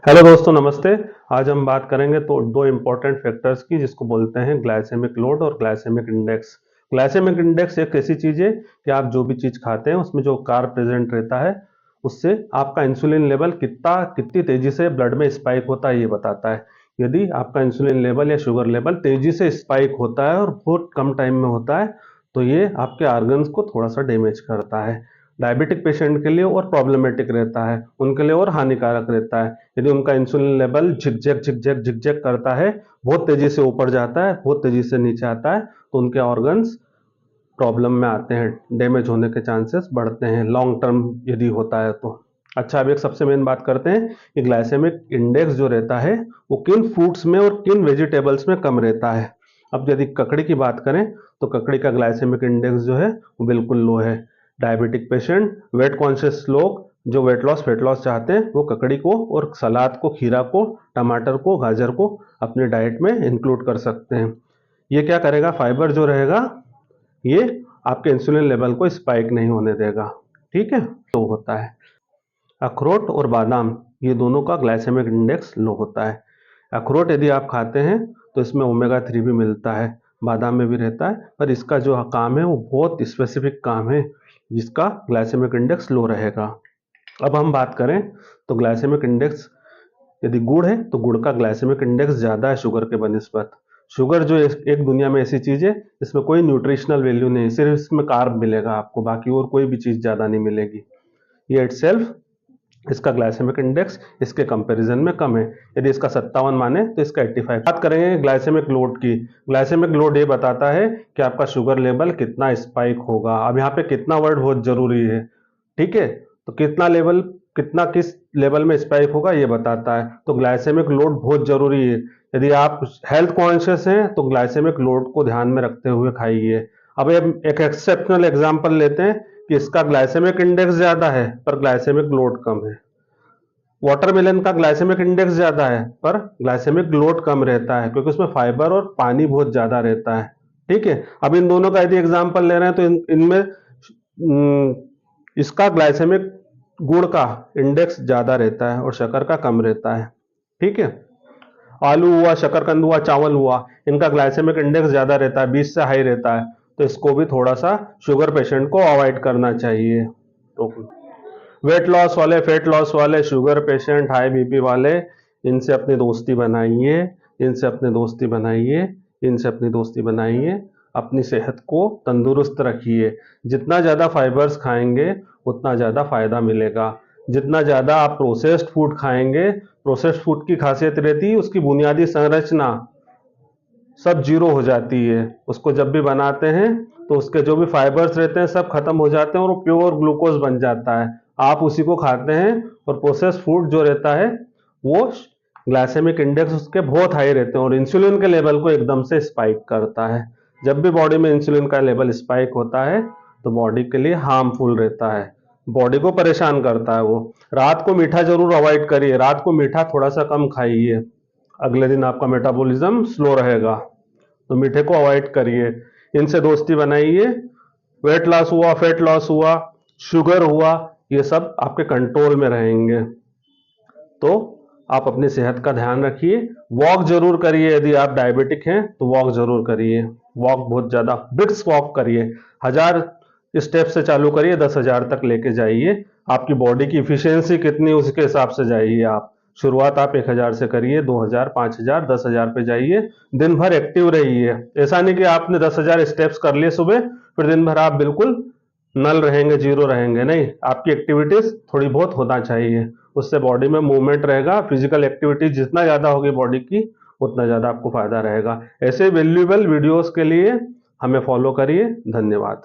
Hello दोस्तों, नमस्ते। आज हम बात करेंगे तो दो इम्पोर्टेंट फैक्टर्स की, जिसको बोलते हैं ग्लाइसेमिक लोड और ग्लाइसेमिक इंडेक्स। ग्लाइसेमिक इंडेक्स एक ऐसी चीज़ है कि आप जो भी चीज़ खाते हैं उसमें जो कार्ब प्रेजेंट रहता है उससे आपका इंसुलिन लेवल कितनी तेजी से ब्लड में स्पाइक होता है ये बताता है। यदि आपका इंसुलिन लेवल या शुगर लेवल तेजी से स्पाइक होता है और बहुत कम टाइम में होता है तो ये आपके ऑर्गन्स को थोड़ा सा डैमेज करता है। डायबिटिक पेशेंट के लिए और प्रॉब्लमेटिक रहता है, उनके लिए और हानिकारक रहता है। यदि उनका इंसुलिन लेवल झिकझक झिकझक झिकझक करता है, बहुत तेजी से ऊपर जाता है, बहुत तेजी से नीचे आता है, तो उनके ऑर्गन्स प्रॉब्लम में आते हैं, डैमेज होने के चांसेस बढ़ते हैं लॉन्ग टर्म यदि होता है तो। अच्छा, अब एक सबसे मेन बात करते हैं कि ग्लाइसेमिक इंडेक्स जो रहता है वो किन फूड्स में और किन वेजिटेबल्स में कम रहता है। अब यदि ककड़ी की बात करें तो ककड़ी का ग्लाइसेमिक इंडेक्स जो है वो बिल्कुल लो है। डायबिटिक पेशेंट, वेट कॉन्शियस लोग जो वेट लॉस चाहते हैं वो ककड़ी को और सलाद को, खीरा को, टमाटर को, गाजर को अपने डाइट में इंक्लूड कर सकते हैं। ये क्या करेगा, फाइबर जो रहेगा ये आपके इंसुलिन लेवल को स्पाइक नहीं होने देगा। ठीक है, तो होता है अखरोट और बादाम, ये दोनों का ग्लाइसेमिक इंडेक्स लो होता है। अखरोट यदि आप खाते हैं तो इसमें ओमेगा 3 भी मिलता है, बादाम में भी रहता है, पर इसका जो काम है वो बहुत स्पेसिफिक काम है जिसका ग्लाइसेमिक इंडेक्स लो रहेगा। अब हम बात करें तो ग्लाइसेमिक इंडेक्स, यदि गुड़ है तो गुड़ का ग्लाइसेमिक इंडेक्स ज़्यादा है शुगर के बनिस्बत। शुगर जो एक दुनिया में ऐसी चीज़ है इसमें कोई न्यूट्रिशनल वैल्यू नहीं, सिर्फ इसमें कार्ब मिलेगा आपको, बाकी और कोई भी चीज़ ज़्यादा नहीं मिलेगी। ये इटसेल्फ, इसका ग्लाइसेमिक इंडेक्स इसके कंपैरिजन में कम है। यदि इसका 57 माने तो इसका 85। बात करेंगे ग्लाइसेमिक लोड की। ग्लाइसेमिक लोड ये बताता है कि आपका शुगर लेवल कितना स्पाइक होगा। अब यहाँ पे कितना वर्ड बहुत जरूरी है, ठीक है, तो कितना लेवल, कितना किस लेवल में स्पाइक होगा ये बताता है, तो ग्लाइसेमिक लोड बहुत जरूरी है। यदि आप हेल्थ कॉन्शियस हैं तो ग्लाइसेमिक लोड को ध्यान में रखते हुए खाइए। अब एक एक्सेप्शनल एग्जांपल लेते हैं कि इसका ग्लाइसेमिक इंडेक्स ज्यादा है पर ग्लाइसेमिक लोड कम है। वाटरमेलन का ग्लाइसेमिक इंडेक्स ज्यादा है पर ग्लाइसेमिक लोड कम रहता है क्योंकि उसमें फाइबर और पानी बहुत ज्यादा रहता है। ठीक है, अब इन दोनों का यदि एग्जांपल ले रहे हैं तो इनमें इसका ग्लाइसेमिक, गुड़ का इंडेक्स ज्यादा रहता है और शक्कर का कम रहता है। ठीक है, आलू हुआ, शकरकंद हुआ, चावल हुआ, इनका ग्लाइसेमिक इंडेक्स ज्यादा रहता है, 20 से हाई रहता है, तो इसको भी थोड़ा सा शुगर पेशेंट को अवॉइड करना चाहिए। तो वेट लॉस वाले, फैट लॉस वाले, शुगर पेशेंट, हाई बीपी वाले, इनसे अपनी दोस्ती बनाइए, इनसे अपनी दोस्ती बनाइए, इनसे अपनी दोस्ती बनाइए। अपनी सेहत को तंदुरुस्त रखिए। जितना ज़्यादा फाइबर्स खाएंगे उतना ज़्यादा फायदा मिलेगा। जितना ज़्यादा आप प्रोसेस्ड फूड खाएंगे, प्रोसेस्ड फूड की खासियत रहती है उसकी बुनियादी संरचना सब जीरो हो जाती है। उसको जब भी बनाते हैं तो उसके जो भी फाइबर्स रहते हैं सब खत्म हो जाते हैं और वो प्योर ग्लूकोज बन जाता है। आप उसी को खाते हैं और प्रोसेस्ड फूड जो रहता है वो ग्लाइसेमिक इंडेक्स उसके बहुत हाई रहते हैं और इंसुलिन के लेवल को एकदम से स्पाइक करता है। जब भी बॉडी में इंसुलिन का लेवल स्पाइक होता है तो बॉडी के लिए हार्मफुल रहता है, बॉडी को परेशान करता है वो। रात को मीठा जरूर अवॉइड करिए, रात को मीठा थोड़ा सा कम खाइए, अगले दिन आपका मेटाबॉलिज्म स्लो रहेगा, तो मीठे को अवॉइड करिए। इनसे दोस्ती बनाइए। वेट लॉस हुआ, फैट लॉस हुआ, शुगर हुआ, ये सब आपके कंट्रोल में रहेंगे। तो आप अपनी सेहत का ध्यान रखिए। वॉक जरूर करिए, यदि आप डायबिटिक हैं तो वॉक जरूर करिए। वॉक बहुत ज्यादा ब्रिस्क वॉक करिए, 1000 स्टेप से चालू करिए, 10,000 तक लेके जाइए। आपकी बॉडी की इफिशियंसी कितनी उसके हिसाब से जाइए आप। शुरुआत आप 1000 से करिए, 2000, 5000, 10,000 पे जाइए। दिन भर एक्टिव रहिए। ऐसा नहीं कि आपने 10,000 स्टेप्स कर लिए सुबह फिर दिन भर आप बिल्कुल नल रहेंगे, जीरो रहेंगे, नहीं, आपकी एक्टिविटीज थोड़ी बहुत होना चाहिए। उससे बॉडी में मूवमेंट रहेगा। फिजिकल एक्टिविटी जितना ज़्यादा होगी बॉडी की उतना ज़्यादा आपको फायदा रहेगा। ऐसे वैल्यूएबल वीडियोस के लिए हमें फॉलो करिए। धन्यवाद।